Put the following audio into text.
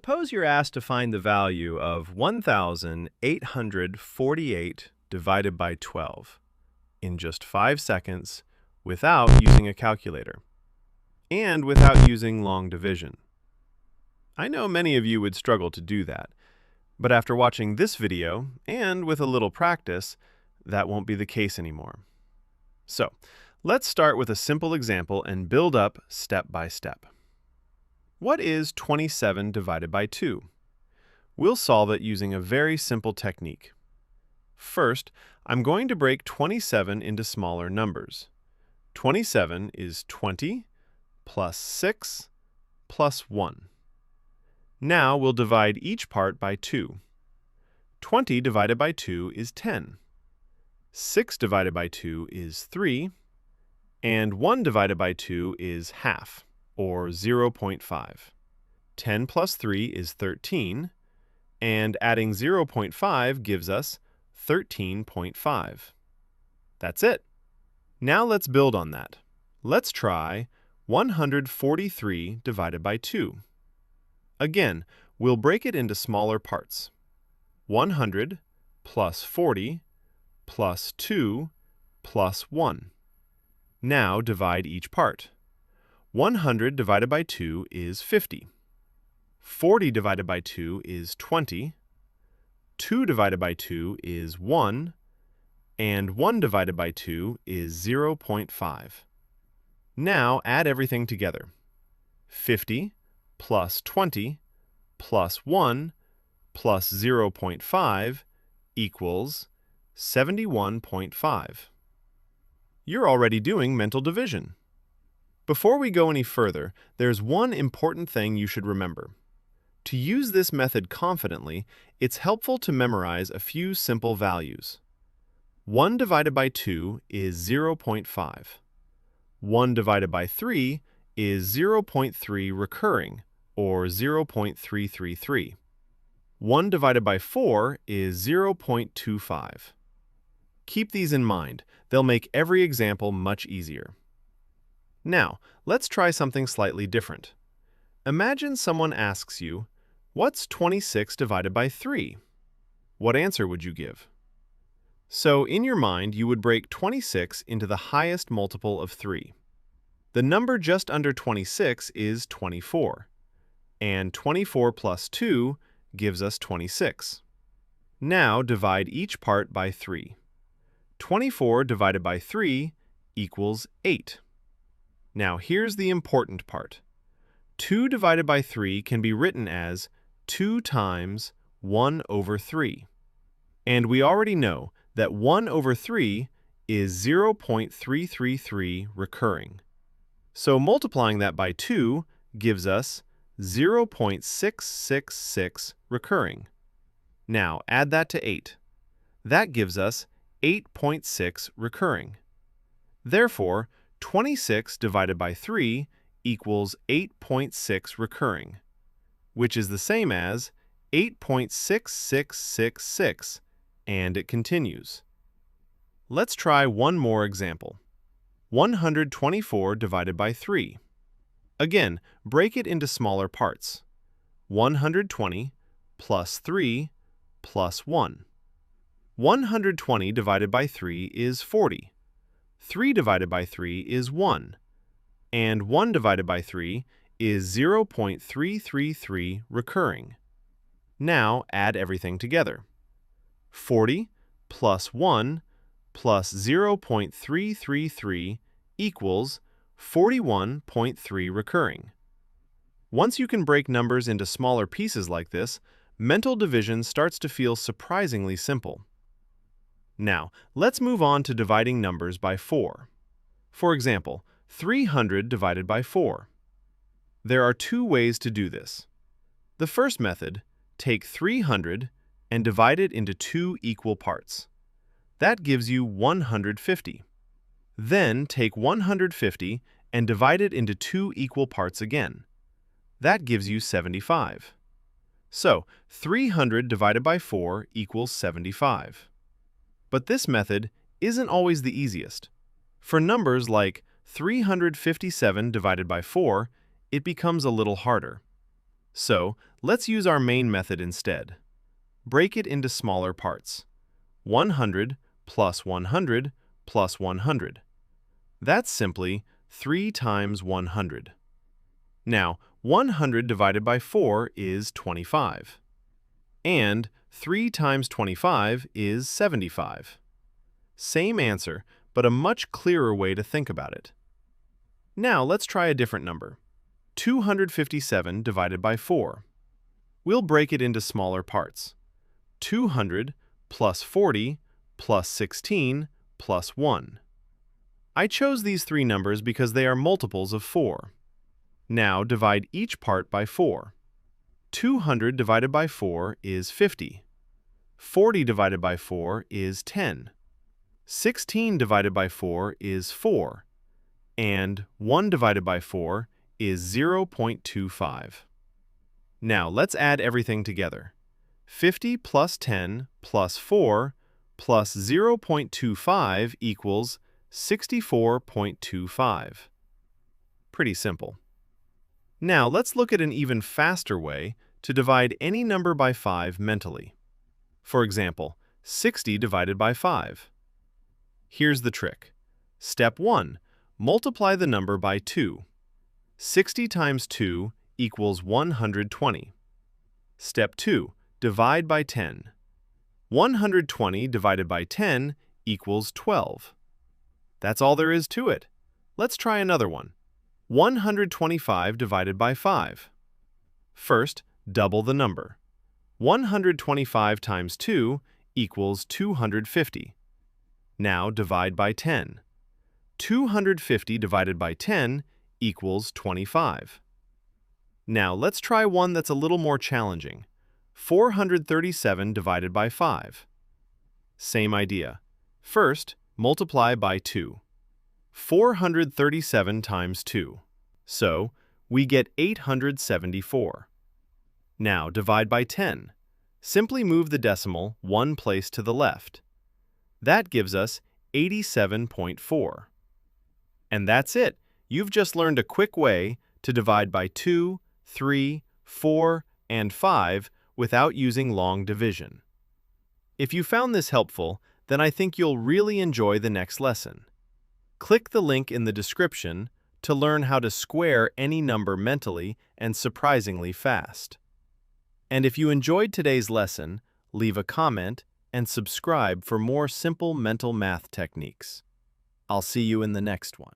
Suppose you're asked to find the value of 1,848 divided by 12 in just 5 seconds without using a calculator and without using long division. I know many of you would struggle to do that, but after watching this video and with a little practice, that won't be the case anymore. So, let's start with a simple example and build up step by step. What is 27 divided by 2? We'll solve it using a very simple technique. First, I'm going to break 27 into smaller numbers. 27 is 20 plus 6 plus 1. Now we'll divide each part by 2. 20 divided by 2 is 10. 6 divided by 2 is 3. And 1 divided by 2 is half, or 0.5. 10 plus 3 is 13, and adding 0.5 gives us 13.5. That's it. Now let's build on that. Let's try 143 divided by 2. Again, we'll break it into smaller parts. 100 plus 40 plus 2 plus 1. Now divide each part. 100 divided by 2 is 50. 40 divided by 2 is 20. 2 divided by 2 is 1. And 1 divided by 2 is 0.5. Now add everything together. 50 plus 20 plus 1 plus 0.5 equals 71.5. You're already doing mental division. Before we go any further, there's one important thing you should remember. To use this method confidently, it's helpful to memorize a few simple values. 1 divided by 2 is 0.5. 1 divided by 3 is 0.3 recurring, or 0.333. 1 divided by 4 is 0.25. Keep these in mind. They'll make every example much easier. Now, let's try something slightly different. Imagine someone asks you, what's 26 divided by 3? What answer would you give? So, in your mind, you would break 26 into the highest multiple of 3. The number just under 26 is 24, and 24 plus 2 gives us 26. Now, divide each part by 3. 24 divided by 3 equals 8. Now here's the important part. 2 divided by 3 can be written as 2 times 1 over 3. And we already know that 1 over 3 is 0.333 recurring. So multiplying that by 2 gives us 0.666 recurring. Now add that to 8. That gives us 8.6 recurring. Therefore, 26 divided by 3 equals 8.6 recurring, which is the same as 8.6666, and it continues. Let's try one more example. 124 divided by 3. Again, break it into smaller parts. 120 plus 3 plus 1. 120 divided by 3 is 40. 3 divided by 3 is 1. And 1 divided by 3 is 0.333 recurring. Now add everything together. 40 plus 1 plus 0.333 equals 41.3 recurring. Once you can break numbers into smaller pieces like this, mental division starts to feel surprisingly simple. Now, let's move on to dividing numbers by 4. For example, 300 divided by 4. There are two ways to do this. The first method, take 300 and divide it into 2 equal parts. That gives you 150. Then take 150 and divide it into 2 equal parts again. That gives you 75. So, 300 divided by 4 equals 75. But this method isn't always the easiest. For numbers like 357 divided by 4, it becomes a little harder. So, let's use our main method instead. Break it into smaller parts. 100 plus 100 plus 100. That's simply 3 times 100. Now, 100 divided by 4 is 25. And 3 times 25 is 75. Same answer, but a much clearer way to think about it. Now, let's try a different number. 257 divided by 4. We'll break it into smaller parts. 200 plus 40 plus 16 plus 1. I chose these three numbers because they are multiples of 4. Now divide each part by 4. 200 divided by 4 is 50. 40 divided by 4 is 10. 16 divided by 4 is 4. And 1 divided by 4 is 0.25. Now let's add everything together. 50 plus 10 plus 4 plus 0.25 equals 64.25. Pretty simple. Now let's look at an even faster way to divide any number by 5 mentally. For example, 60 divided by 5. Here's the trick. Step 1. Multiply the number by 2. 60 times 2 equals 120. Step 2. Divide by 10. 120 divided by 10 equals 12. That's all there is to it. Let's try another one. 125 divided by 5. First, double the number. 125 times 2 equals 250. Now divide by 10. 250 divided by 10 equals 25. Now let's try one that's a little more challenging. 437 divided by 5. Same idea. First, multiply by 2. 437 times 2. So, we get 874. Now divide by 10. Simply move the decimal one place to the left. That gives us 87.4. And that's it. You've just learned a quick way to divide by 2, 3, 4, and 5 without using long division. If you found this helpful, then I think you'll really enjoy the next lesson. Click the link in the description to learn how to square any number mentally and surprisingly fast. And if you enjoyed today's lesson, leave a comment and subscribe for more simple mental math techniques. I'll see you in the next one.